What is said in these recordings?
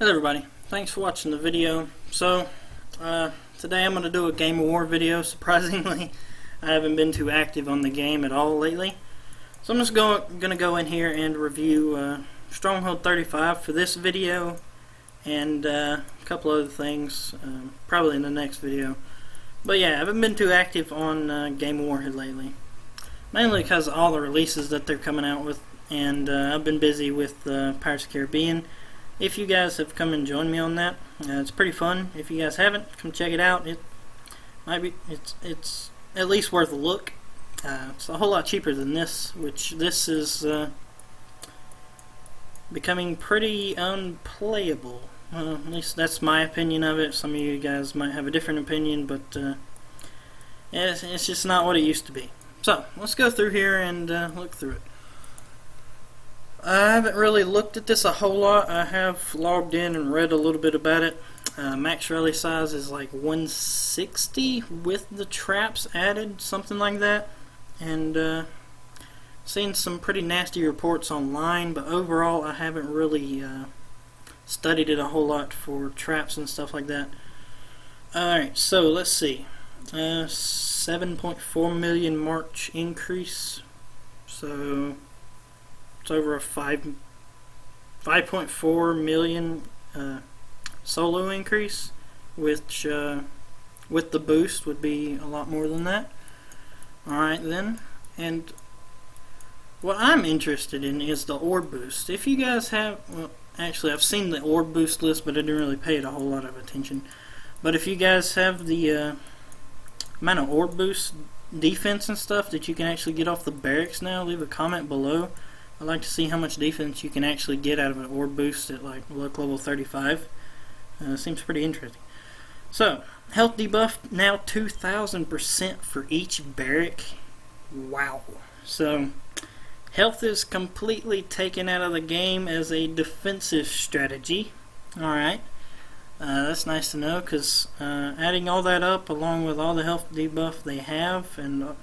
Hello everybody, thanks for watching the video. So today I'm going to do a Game of War video. Surprisingly, I haven't been too active on the game at all lately. So I'm just going to go in here and review Stronghold 35 for this video and a couple other things probably in the next video. But yeah, I haven't been too active on Game of War lately. Mainly because of all the releases that they're coming out with, and I've been busy with Pirates of the Caribbean. If you guys have come and joined me on that, it's pretty fun. If you guys haven't, come check it out. It might be it's at least worth a look. It's a whole lot cheaper than this, which this is becoming pretty unplayable. At least that's my opinion of it. Some of you guys might have a different opinion, but it's just not what it used to be. So let's go through here and look through it. I haven't really looked at this a whole lot. I have logged in and read a little bit about it. Max rally size is like 160 with the traps added, something like that. And seen some pretty nasty reports online, but overall I haven't really studied it a whole lot for traps and stuff like that. Alright, so let's see. 7.4 million March increase. So it's over a 5.4 million solo increase, which with the boost would be a lot more than that. Alright then, and what I'm interested in is the orb boost. If you guys have, well, actually I've seen the orb boost list, but I didn't really pay it a whole lot of attention. But if you guys have the amount of orb boost defense and stuff that you can actually get off the barracks now, leave a comment below. I'd like to see how much defense you can actually get out of an orb boost at like luck level 35. Seems pretty interesting. So, health debuff now 2000% for each barrack. Wow. So, health is completely taken out of the game as a defensive strategy. Alright. That's nice to know, because adding all that up along with all the health debuff they have, and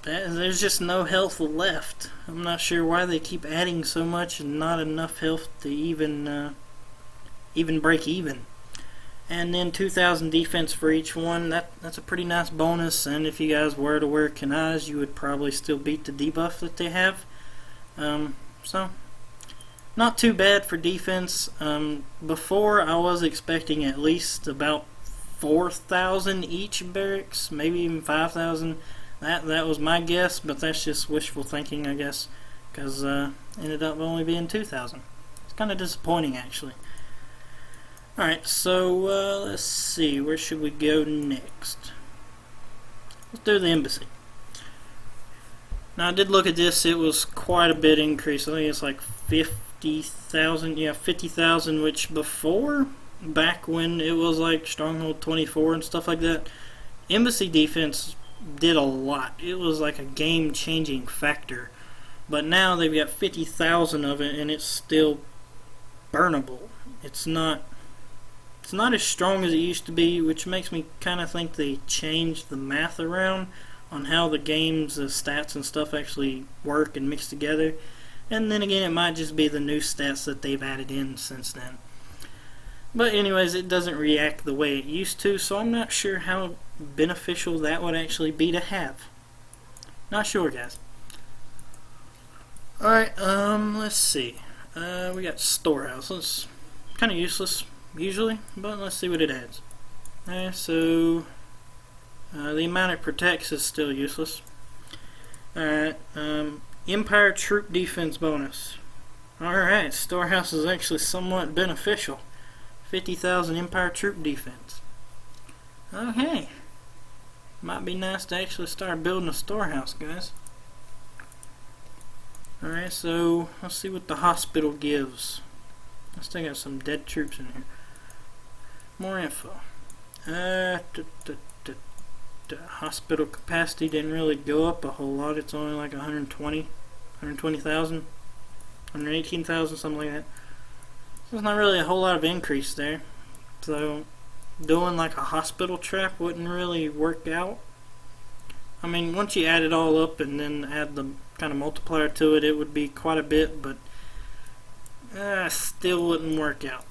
there's just no health left. I'm not sure why they keep adding so much and not enough health to even break even. And then 2,000 defense for each one. That's a pretty nice bonus. And if you guys were to wear Kanais, you would probably still beat the debuff that they have. So not too bad for defense. Before I was expecting at least about 4,000 each barracks, maybe even 5,000. That was my guess, but that's just wishful thinking, I guess, because ended up only being 2,000. It's kind of disappointing, actually. Alright, so let's see, where should we go next? Let's do the embassy. Now, I did look at this. It was quite a bit increase. I think it's like 50,000. Yeah, 50,000, which before, back when it was like Stronghold 24 and stuff like that, embassy defense did a lot. It was like a game-changing factor. But now they've got 50,000 of it, and it's still burnable. It's not as strong as it used to be, which makes me kind of think they changed the math around on how the game's stats and stuff actually work and mix together. And then again, it might just be the new stats that they've added in since then. But anyways, it doesn't react the way it used to, so I'm not sure how beneficial that would actually be to have. Not sure, guys. Alright, let's see. We got Storehouse. It's kind of useless, usually, but let's see what it adds. Alright, so the amount it protects is still useless. Alright, Empire Troop Defense bonus. Alright, Storehouse is actually somewhat beneficial. 50,000 Empire Troop Defense. Okay. Might be nice to actually start building a storehouse, guys. Alright, so let's see what the hospital gives. Let's take out some dead troops in here. More info. Hospital capacity didn't really go up a whole lot. It's only like 120,000, 118,000, something like that. There's not really a whole lot of increase there, so doing like a hospital trap wouldn't really work out. I mean, once you add it all up and then add the kind of multiplier to it, it would be quite a bit, but still wouldn't work out.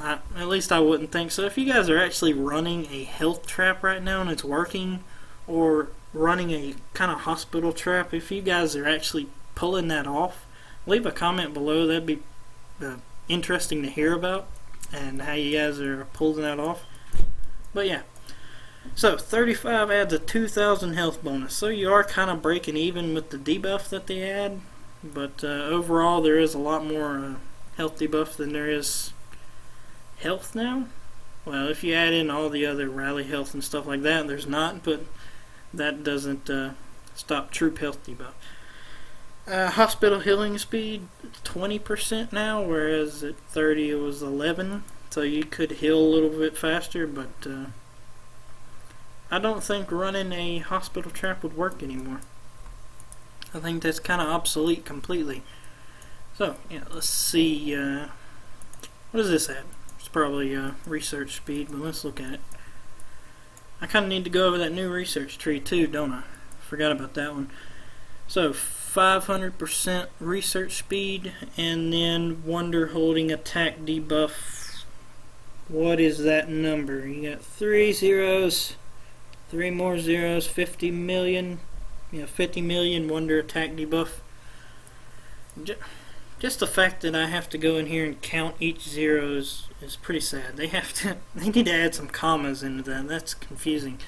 At least I wouldn't think so. If you guys are actually running a health trap right now and it's working, or running a kind of hospital trap, if you guys are actually pulling that off, leave a comment below. That'd be interesting to hear about, and how you guys are pulling that off. But yeah, so 35 adds a 2,000 health bonus, so you are kind of breaking even with the debuff that they add, but overall there is a lot more health debuff than there is health now. Well, if you add in all the other rally health and stuff like that, there's not, but that doesn't stop troop health debuff. Hospital healing speed 20% now, whereas at 30 it was 11, so you could heal a little bit faster, but I don't think running a hospital trap would work anymore. I think that's kind of obsolete completely. So yeah, let's see, what does this add? It's probably research speed, but let's look at it. I kind of need to go over that new research tree too, don't I? Forgot about that one. So 500% research speed, and then wonder holding attack debuff. What is that number? You got 3 zeros, 3 more zeros, 50 million. Yeah, 50 million wonder attack debuff. Just the fact that I have to go in here and count each zero is pretty sad. They need to add some commas into that. That's confusing.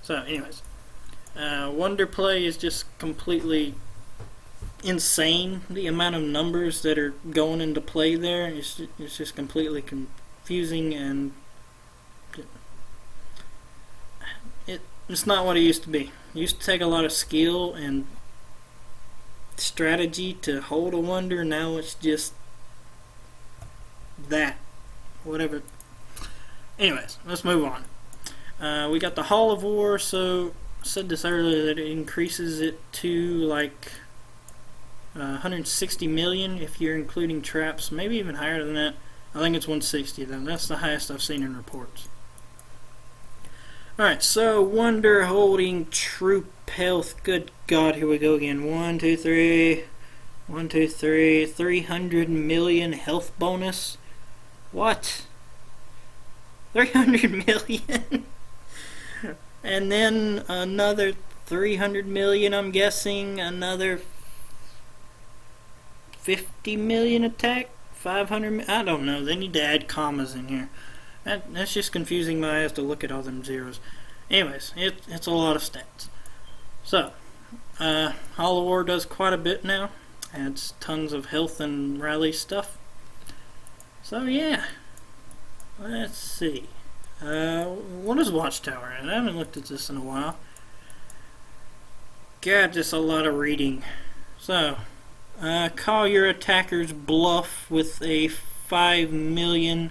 So anyways, Wonder Play is just completely insane. The amount of numbers that are going into play there is just completely confusing, and it's not what it used to be. It used to take a lot of skill and strategy to hold a wonder. Now it's just that, whatever. Anyways, let's move on. We got the Hall of War. So I said this earlier, that it increases it to like 160 million if you're including traps, maybe even higher than that. I think it's 160 though. That's the highest I've seen in reports. Alright, so wonder holding troop health. Good God, here we go again. 1, 2, 3. 1, 2, 3. 300 million health bonus. What? 300 million? And then another 300 million, I'm guessing. Another 50 million attack? 500? I don't know. They need to add commas in here. That's just confusing my eyes to look at all them zeros. Anyways, it's a lot of stats. So, Hall of War does quite a bit now. Adds tons of health and rally stuff. So yeah, let's see. What is Watchtower? I haven't looked at this in a while. God, just a lot of reading. So, call your attacker's bluff with a 5 million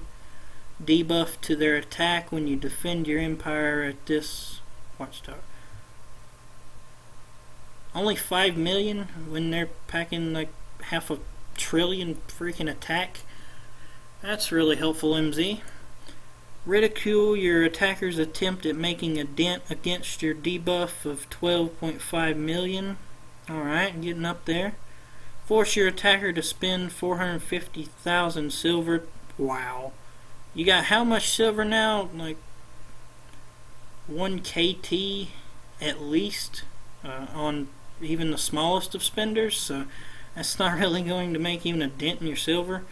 debuff to their attack when you defend your empire at this Watchtower. Only 5 million when they're packing like 500 billion freaking attack? That's really helpful, MZ. Ridicule your attacker's attempt at making a dent against your debuff of 12.5 million. Alright, getting up there. Force your attacker to spend 450,000 silver. Wow. You got how much silver now? Like 1 KT at least on even the smallest of spenders, so that's not really going to make even a dent in your silver.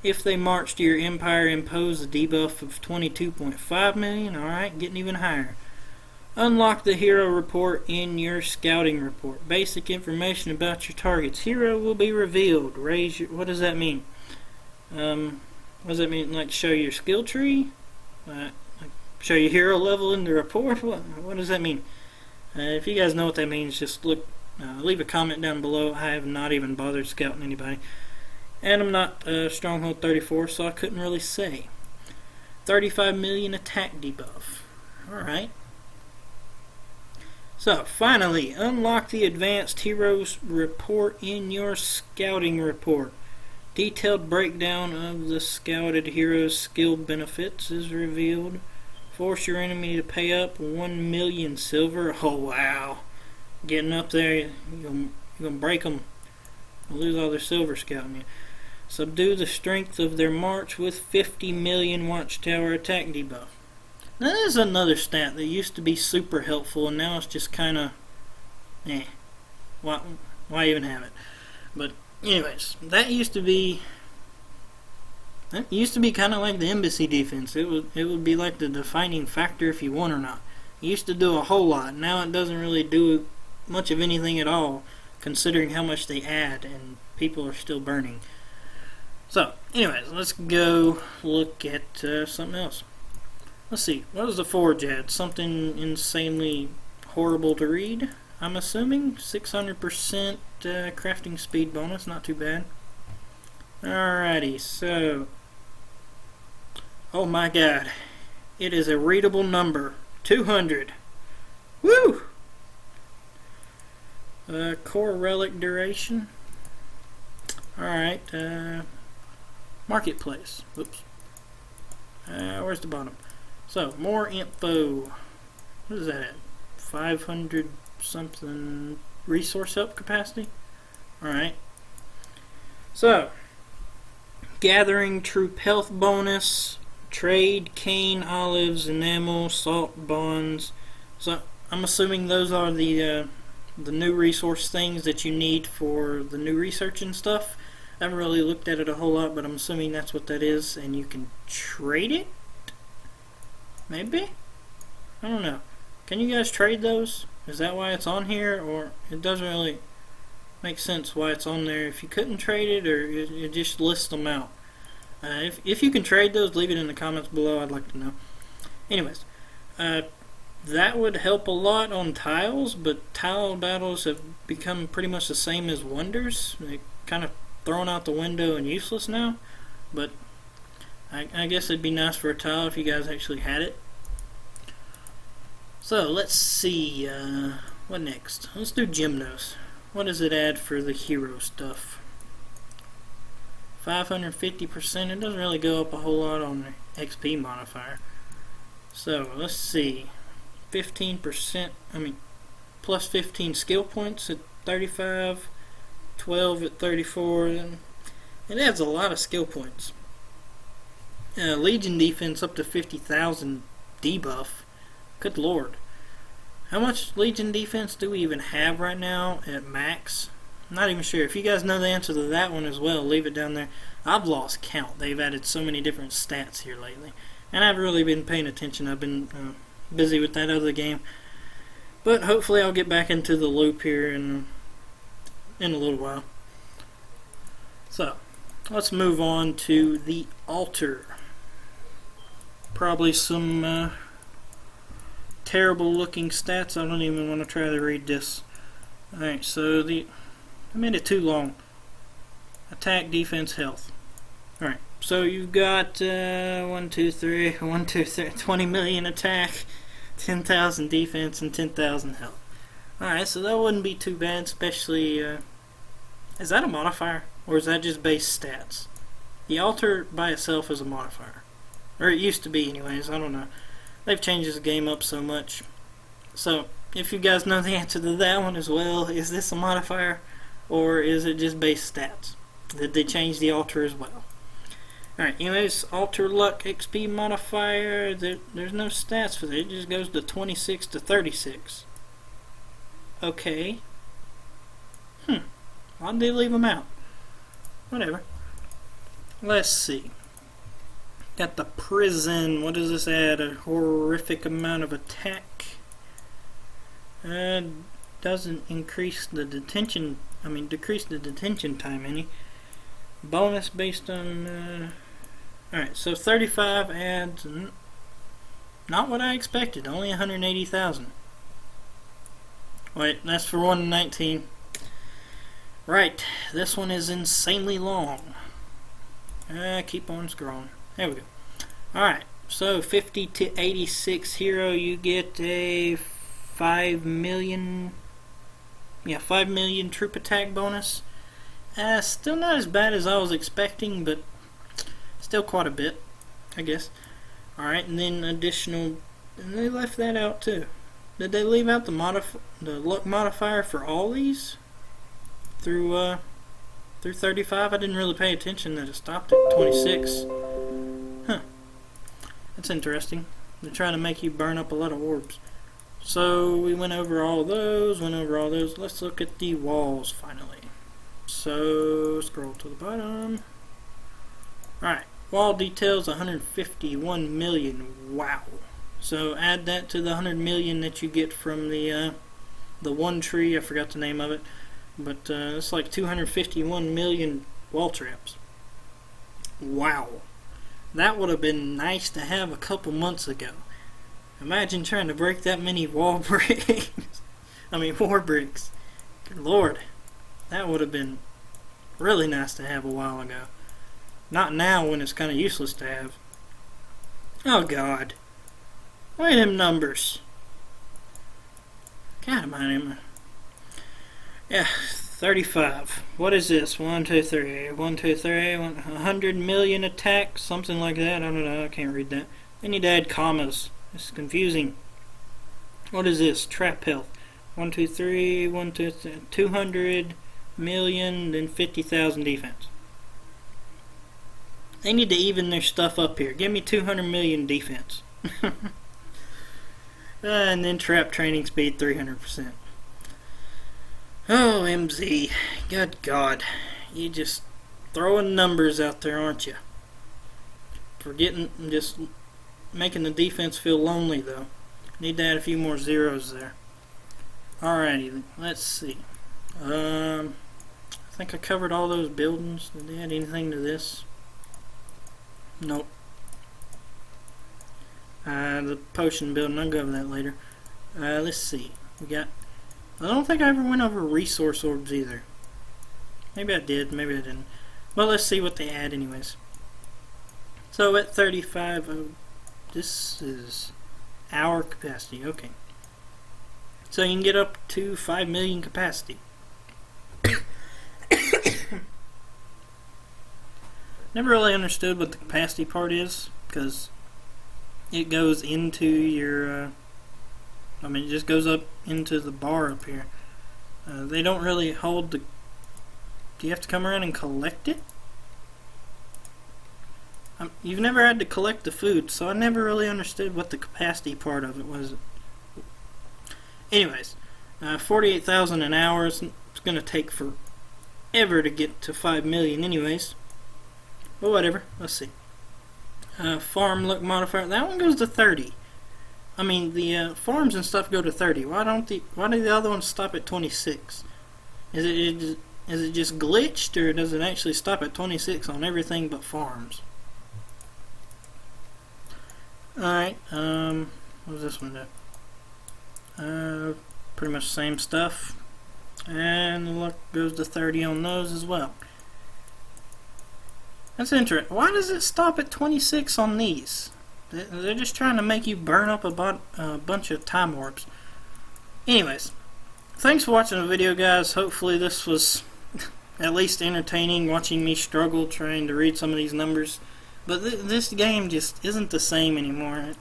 If they march to your empire, impose a debuff of 22.5 million. Alright, getting even higher. Unlock the hero report in your scouting report. Basic information about your target's hero will be revealed. Raise your... What does that mean? What does that mean? Like show your skill tree? Like show your hero level in the report? What does that mean? If you guys know what that means, just look. Leave a comment down below. I have not even bothered scouting anybody. And I'm not Stronghold 34, so I couldn't really say. 35 million attack debuff. Alright. So, finally, unlock the advanced heroes report in your scouting report. Detailed breakdown of the scouted hero's skill benefits is revealed. Force your enemy to pay up 1 million silver. Oh wow. Getting up there, you're gonna break them. Lose all their silver scouting you. Subdue the strength of their march with 50 million Watchtower attack debuff. Now, that is another stat that used to be super helpful, and now it's just kind of, why even have it? But anyways, that used to be kind of like the embassy defense. It would be like the defining factor if you won or not. It used to do a whole lot. Now it doesn't really do much of anything at all, considering how much they add, and people are still burning. So, anyways, let's go look at something else. Let's see, what does the Forge add? Something insanely horrible to read, I'm assuming. 600% crafting speed bonus, not too bad. Alrighty, so, oh my god, it is a readable number, 200. Woo! Core relic duration. Alright, marketplace. Oops. Where's the bottom? So, more info. What is that at? 500 something resource help capacity? Alright. So, gathering troop health bonus, trade, cane, olives, enamel, salt, bonds. So, I'm assuming those are the new resource things that you need for the new research and stuff. I haven't really looked at it a whole lot, but I'm assuming that's what that is, and you can trade it? Maybe? I don't know. Can you guys trade those? Is that why it's on here? Or it doesn't really make sense why it's on there if you couldn't trade it, or it just lists them out. If you can trade those, leave it in the comments below. I'd like to know. Anyways, that would help a lot on tiles, but tile battles have become pretty much the same as wonders. They're kind of thrown out the window and useless now, but I guess it'd be nice for a tile if you guys actually had it. So let's see, what next? Let's do Gymnos. What does it add for the hero stuff? 550%. It doesn't really go up a whole lot on the XP modifier. So let's see, 15%. Plus 15 skill points at 35, 12 at 34. And it adds a lot of skill points. Legion defense up to 50,000 debuff. Good lord. How much Legion defense do we even have right now at max? I'm not even sure. If you guys know the answer to that one as well, leave it down there. I've lost count. They've added so many different stats here lately. And I haven't really been paying attention. I've been busy with that other game. But hopefully I'll get back into the loop here in a little while. So, let's move on to the altar. Probably some terrible looking stats. I don't even want to try to read this. Alright, so I made it too long. Attack, defense, health. Alright, so you've got 20 million attack, 10,000 defense, and 10,000 health. Alright, so that wouldn't be too bad, especially, is that a modifier? Or is that just base stats? The altar by itself is a modifier. Or it used to be anyways, I don't know. They've changed this game up so much. So, if you guys know the answer to that one as well, is this a modifier? Or is it just base stats? Did they change the altar as well? Alright, anyways, altar luck XP modifier, there's no stats for that. It just goes to 26 to 36. Okay. Why did they leave them out? Whatever. Let's see. Got the prison. What does this add? A horrific amount of attack. Doesn't increase the detention. Decrease the detention time any. Bonus based on. Alright, so 35 adds. Not what I expected. Only 180,000. Wait, that's for 119. Right, this one is insanely long. Keep on scrolling. There we go. Alright, so 50 to 86 hero, you get a 5 million. Yeah, 5 million troop attack bonus. Still not as bad as I was expecting, but still quite a bit, I guess. Alright, and then additional. And they left that out too. Did they leave out the luck modifier for all these? Through through 35. I didn't really pay attention that it stopped at 26. Huh. That's interesting. They're trying to make you burn up a lot of orbs. So we went over all those, Let's look at the walls finally. So scroll to the bottom. Alright, wall details 151 million. Wow. So add that to the 100 million that you get from the one tree. I forgot the name of it. But it's like 251 million wall traps. Wow. That would have been nice to have a couple months ago. Imagine trying to break that many wall bricks. War bricks. Good Lord. That would have been really nice to have a while ago. Not now when it's kind of useless to have. Oh God. Look at them numbers. God, am yeah, 35. What is this? 1, 2, 3. 1, 2, 3. 100 million attacks, something like that. I don't know. I can't read that. They need to add commas. It's confusing. What is this? Trap health. 1, 2, 3. 1, 2, 3. 200 million, then 50,000 defense. They need to even their stuff up here. Give me 200 million defense. And then trap training speed 300%. Oh, MZ. Good God. You just throwing numbers out there, aren't you? Just making the defense feel lonely, though. Need to add a few more zeros there. Alrighty, let's see. I think I covered all those buildings. Did they add anything to this? Nope. The potion building, I'll go over that later. Let's see. I don't think I ever went over resource orbs either. Maybe I did, maybe I didn't. Well, let's see what they add anyways. So at 35, this is our capacity, okay. So you can get up to 5 million capacity. Never really understood what the capacity part is, because it goes into your, it just goes up into the bar up here. They don't really hold the... Do you have to come around and collect it? You've never had to collect the food, so I never really understood what the capacity part of it was. Anyways, 48,000 an hour. It's going to take forever to get to 5 million anyways. But whatever, let's see. Farm look modifier, that one goes to 30. The farms and stuff go to 30. Why do the other ones stop at 26? Is it just glitched, or does it actually stop at 26 on everything but farms? Alright, what does this one do? Pretty much the same stuff. And the luck goes to 30 on those as well. That's interesting. Why does it stop at 26 on these? They're just trying to make you burn up a bunch of time warps. Anyways, thanks for watching the video, guys. Hopefully this was at least entertaining, watching me struggle trying to read some of these numbers. But this game just isn't the same anymore.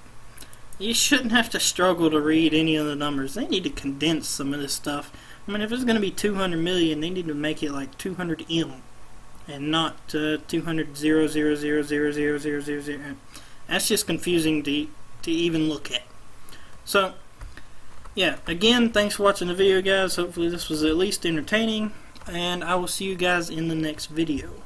You shouldn't have to struggle to read any of the numbers. They need to condense some of this stuff. If it's going to be 200 million, they need to make it like 200M. And not 200,000,000,000,000. That's just confusing to even look at. So, yeah, again, thanks for watching the video, guys. Hopefully this was at least entertaining, and I will see you guys in the next video.